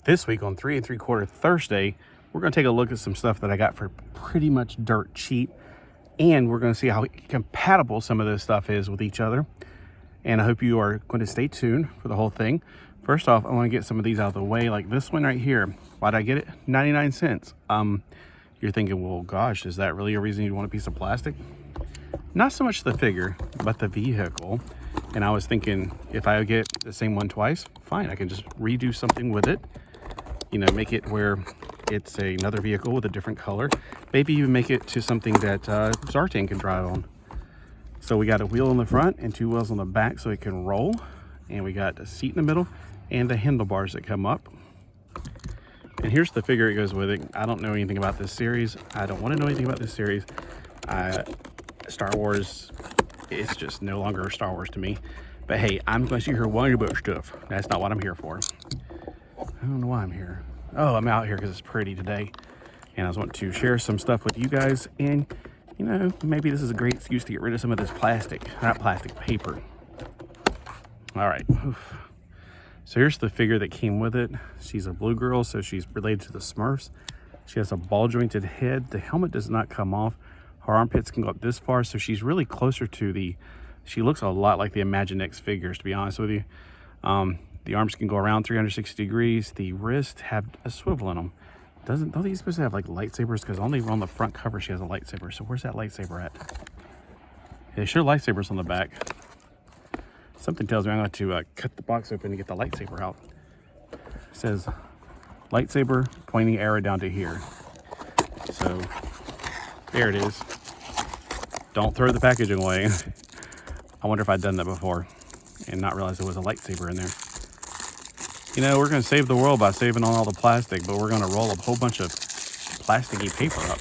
This week on 3 3/4 Thursday, we're going to take a look at some stuff that I got for pretty much dirt cheap. And we're going to see how compatible some of this stuff is with each other. And I hope you are going to stay tuned for the whole thing. First off, I want to get some of these out of the way, like this one right here. Why'd I get it? 99 cents. You're thinking, well, gosh, is that really a reason you'd want a piece of plastic? Not so much the figure, but the vehicle. And I was thinking, if I get the same one twice, fine, I can just redo something with it. You know, make it where it's another vehicle with a different color. Maybe even make it to something that Zartan can drive on. So we got a wheel in the front and 2 wheels on the back so it can roll. And we got a seat in the middle and the handlebars that come up. And here's the figure that goes with it. I don't know anything about this series. I don't want to know anything about this series. Star Wars, it's just no longer Star Wars to me. But hey, I'm going to see her whining about stuff. That's not what I'm here for. I don't know why I'm here. Oh, I'm out here because it's pretty today. And I just want to share some stuff with you guys. And, you know, maybe this is a great excuse to get rid of some of this plastic. Not plastic, paper. All right. Oof. So here's the figure that came with it. She's a blue girl, so she's related to the Smurfs. She has a ball-jointed head. The helmet does not come off. Her armpits can go up this far, so she's really closer to the... She looks a lot like the Imaginext figures, to be honest with you. The arms can go around 360 degrees. The wrists have a swivel in them. Don't these supposed to have like lightsabers? Because only on the front cover she has a lightsaber. So where's that lightsaber at? They show lightsabers on the back. Something tells me I'm going to cut the box open and get the lightsaber out. It says lightsaber pointing arrow down to here. So there it is. Don't throw the packaging away. I wonder if I'd done that before and not realize there was a lightsaber in there. You know, we're going to save the world by saving on all the plastic, but we're going to roll a whole bunch of plasticky paper up.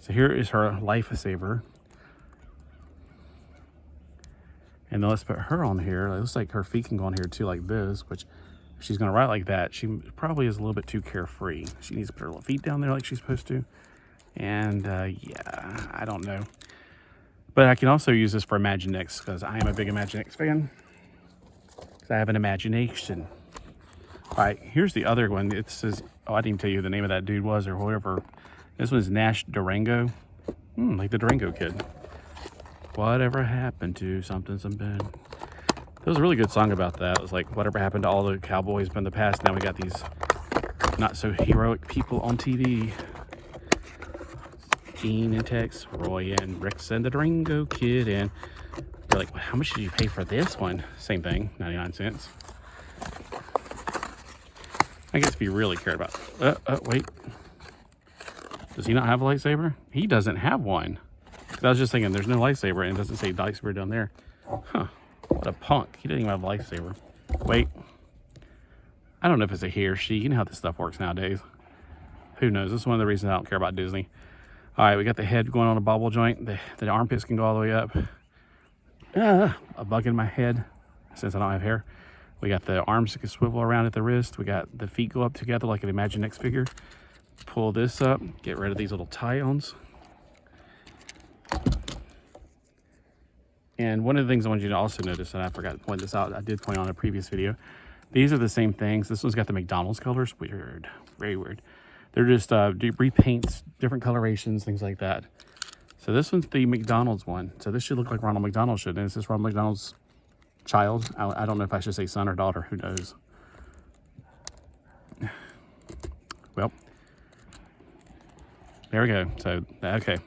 So here is her lifesaver. And then let's put her on here. It looks like her feet can go on here too, like this, which if she's going to ride like that, she probably is a little bit too carefree. She needs to put her little feet down there like she's supposed to. And yeah, I don't know. But I can also use this for Imaginext because I am a big Imaginext fan. Because I have an imagination. All right, here's the other one. It says, oh, I didn't even tell you who the name of that dude was or whatever. This one's Nash Durango. Like the Durango Kid. Whatever happened to something. There was a really good song about that. It was like, whatever happened to all the cowboys from the past. Now we got these not so heroic people on TV. Gene and Tex, Roy and Rex and the Durango Kid. And they're like, well, how much did you pay for this one? Same thing, 99 cents. I guess if you really cared about wait. Does he not have a lightsaber? He doesn't have one. I was just thinking, there's no lightsaber, and it doesn't say lightsaber down there. Huh. What a punk. He doesn't even have a lightsaber. Wait. I don't know if it's a he or she. You know how this stuff works nowadays. Who knows? This is one of the reasons I don't care about Disney. All right, we got the head going on a bobble joint. The armpits can go all the way up. A bug in my head, since I don't have hair. We got the arms that can swivel around at the wrist. We got the feet go up together like an Imaginext figure. Pull this up. Get rid of these little tie-ons. And one of the things I want you to also notice, and I forgot to point this out, I did point on a previous video. These are the same things. This one's got the McDonald's colors. Weird. Very weird. They're just repaints, different colorations, things like that. So this one's the McDonald's one. So this should look like Ronald McDonald should. And is this Ronald McDonald's child? I don't know if I should say son or daughter. Who knows? Well, there we go. So, okay.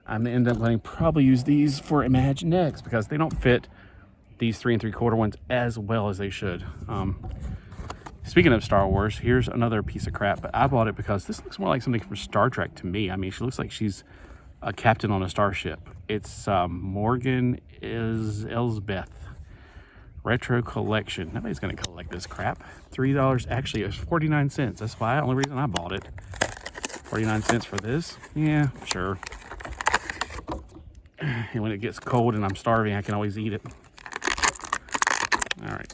I'm going to end up letting probably use these for Imaginext because they don't fit these 3 3/4 ones as well as they should. Speaking of Star Wars, here's another piece of crap, but I bought it because this looks more like something from Star Trek to me. I mean, she looks like she's a captain on a starship. It's Morgan Elsbeth Retro Collection. Nobody's going to collect this crap. $3, actually, it was 49 cents. That's why the only reason I bought it. 49 cents for this? Yeah, sure. And when it gets cold and I'm starving, I can always eat it. All right.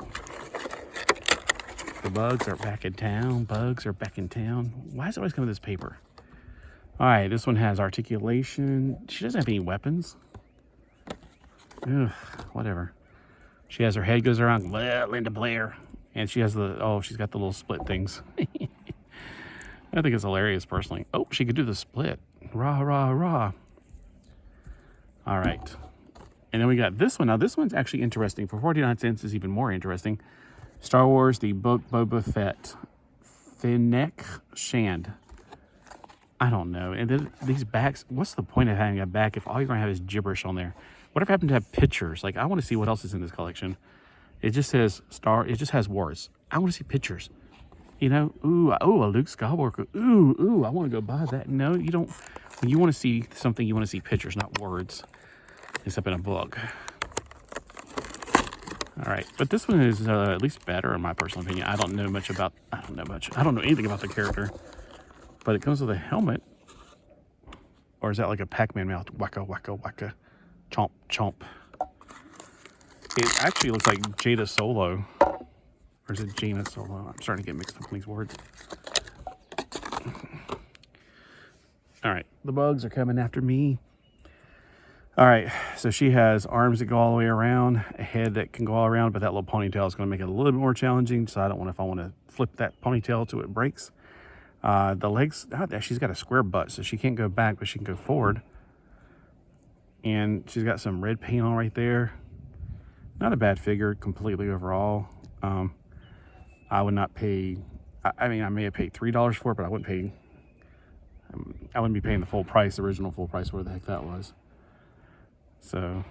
The bugs are back in town. Bugs are back in town. Why is it always coming with this paper? All right, this one has articulation. She doesn't have any weapons. Ugh, whatever. She has her head goes around, Linda Blair. And she has she's got the little split things. I think it's hilarious, personally. Oh, she could do the split. Rah, rah, rah. All right. And then we got this one. Now, this one's actually interesting. For 49 cents is even more interesting. Star Wars, the Boba Fett. Fennec Shand. I don't know. And then these backs, what's the point of having a back if all you're going to have is gibberish on there? What if I happen to have pictures? Like, I want to see what else is in this collection. It just says it just has words. I want to see pictures. You know, a Luke Skywalker. I want to go buy that. No, you don't. When you want to see something, you want to see pictures, not words. Except in a book. All right, but this one is at least better in my personal opinion. I don't know anything about the character, but it comes with a helmet. Or is that like a Pac-Man mouth? Waka, waka, waka. Chomp, chomp. It actually looks like Jada Solo. Or is it Jaina Solo? I'm starting to get mixed up in these words. All right, the bugs are coming after me. All right, so she has arms that go all the way around, a head that can go all around, but that little ponytail is going to make it a little bit more challenging, so I don't know if I want to flip that ponytail till it breaks. The legs, she's got a square butt, so she can't go back, but she can go forward. And she's got some red paint on right there. Not a bad figure completely overall. I would not pay, I mean, I may have paid $3 for it, but I wouldn't be paying the full price, the original full price, where the heck that was. So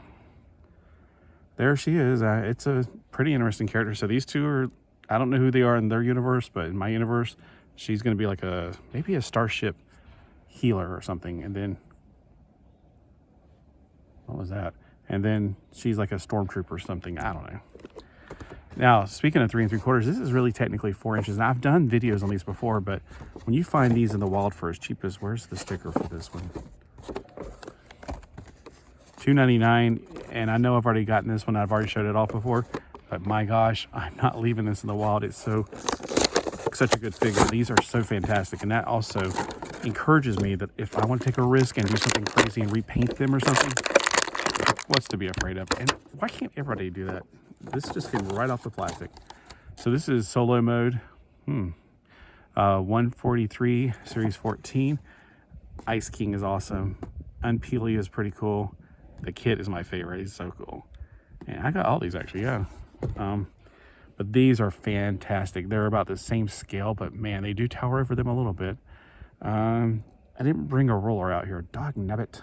there she is. It's a pretty interesting character. So these two are, I don't know who they are in their universe, but in my universe, she's going to be like maybe a starship healer or something. And then, what was that? And then she's like a stormtrooper or something. I don't know. Now, speaking of 3 3/4, this is really technically 4 inches. And I've done videos on these before, but when you find these in the wild for as cheap as, where's the sticker for this one? $2.99, and I know I've already gotten this one. I've already showed it off before, but my gosh, I'm not leaving this in the wild. It's such a good figure. These are so fantastic, and that also encourages me that if I want to take a risk and do something crazy and repaint them or something, what's to be afraid of? And why can't everybody do that? This just came right off the plastic. So this is solo mode. 143 series 14. Ice King is awesome. Unpeely is pretty cool. The kit is my favorite. He's so cool. And I got all these actually, yeah. But these are fantastic. They're about the same scale, but man, they do tower over them a little bit. I didn't bring a roller out here. Dog nabbit.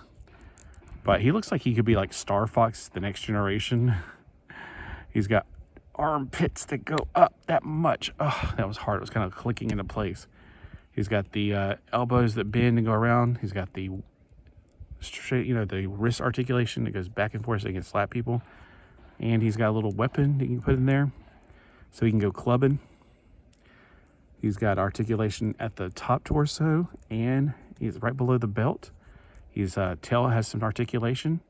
But he looks like he could be like Star Fox, the next generation. He's got armpits that go up that much. Oh, that was hard. It was kind of clicking into place. He's got the elbows that bend and go around. He's got the straight, the wrist articulation that goes back and forth so he can slap people. And he's got a little weapon that you can put in there so he can go clubbing. He's got articulation at the top torso, and he's right below the belt. His tail has some articulation,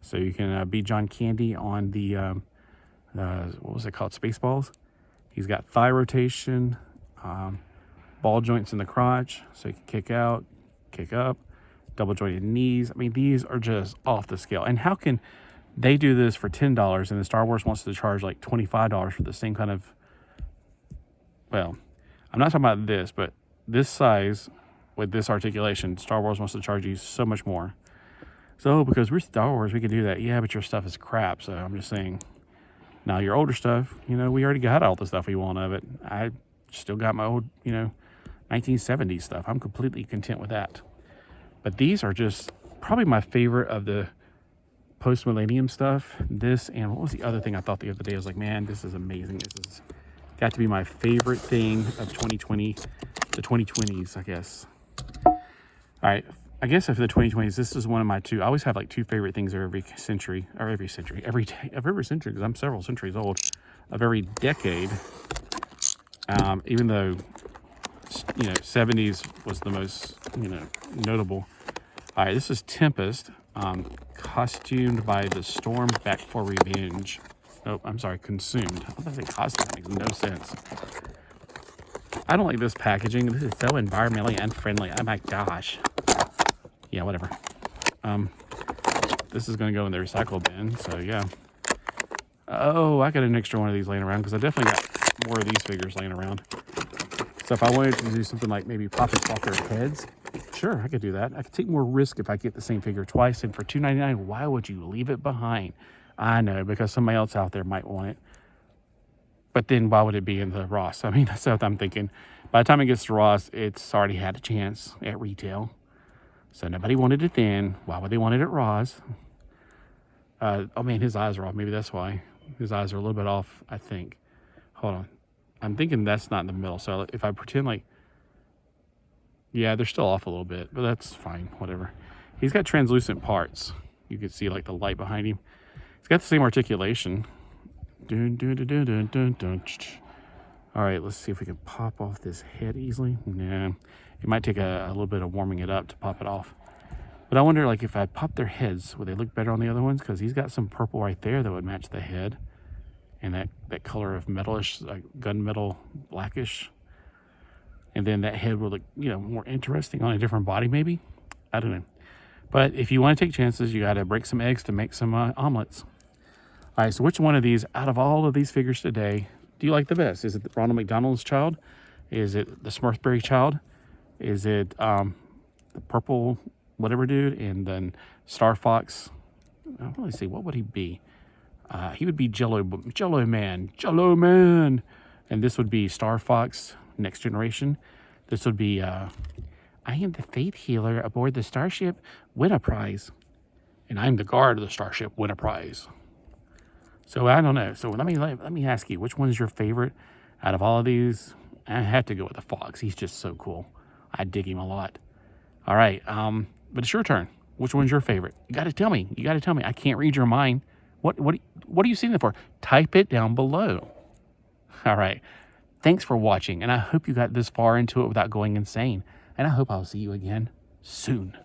so you can be John Candy on the what was it called, Spaceballs. He's got thigh rotation, ball joints in the crotch, so you can kick out, kick up, double jointed knees. I mean, these are just off the scale. And how can they do this for $10 and then Star Wars wants to charge like $25 for the same kind of, well, I'm not talking about this, but this size with this articulation, Star Wars wants to charge you so much more. So because we're Star Wars, we can do that. Yeah, but your stuff is crap. So I'm just saying, now your older stuff, we already got all the stuff we want of it. I still got my old, 1970s stuff. I'm completely content with that. But these are just probably my favorite of the post-millennium stuff. This, and what was the other thing I thought the other day? I was like, man, this is amazing. This has got to be my favorite thing of 2020, the 2020s, I guess. All right, I guess of the 2020s, this is one of my two. I always have like two favorite things of every century, every day of every century, because I'm several centuries old, of every decade. Even though, 70s was the most, notable. All right, this is Tempest, costumed by the Storm back for revenge. Oh, I'm sorry, consumed. I was going to say costume, that makes no sense. I don't like this packaging. This is so environmentally unfriendly. Oh my gosh. Yeah, whatever. This is going to go in the recycle bin, so yeah. Oh, I got an extra one of these laying around because I definitely got more of these figures laying around. So if I wanted to do something like maybe pop and swap their heads, sure, I could do that. I could take more risk if I get the same figure twice. And for $2.99, why would you leave it behind? I know, because somebody else out there might want it. But then why would it be in the Ross? I mean, that's what I'm thinking. By the time it gets to Ross, it's already had a chance at retail. So nobody wanted it then. Why would they want it at Ross? Oh man, his eyes are off. Maybe that's why. His eyes are a little bit off, I think. Hold on. I'm thinking that's not in the middle. So if I pretend like, yeah, they're still off a little bit, but that's fine, whatever. He's got translucent parts. You can see like the light behind him. He's got the same articulation. Dun, dun, dun, dun, dun, dun, dun. All right, let's see if we can pop off this head easily. Nah, it might take a little bit of warming it up to pop it off. But I wonder, like, if I pop their heads, would they look better on the other ones? Because he's got some purple right there that would match the head. And that color of metalish, like gunmetal, blackish. And then that head would look, more interesting on a different body, maybe. I don't know. But if you want to take chances, you got to break some eggs to make some omelets. All right, so which one of these, out of all of these figures today, do you like the best? Is it the Ronald McDonald's child? Is it the Smurfberry child? Is it the purple whatever dude? And then Star Fox? I don't really see, what would he be? He would be Jello Man. And this would be Star Fox, Next Generation. This would be, I am the faith healer aboard the Starship Winterprise. And I'm the guard of the Starship Winterprise. So I don't know. So let me ask you, which one is your favorite out of all of these? I have to go with the Fox. He's just so cool. I dig him a lot. All right. But it's your turn. Which one's your favorite? You got to tell me. I can't read your mind. What are you seeing it for? Type it down below. All right. Thanks for watching, and I hope you got this far into it without going insane. And I hope I'll see you again soon.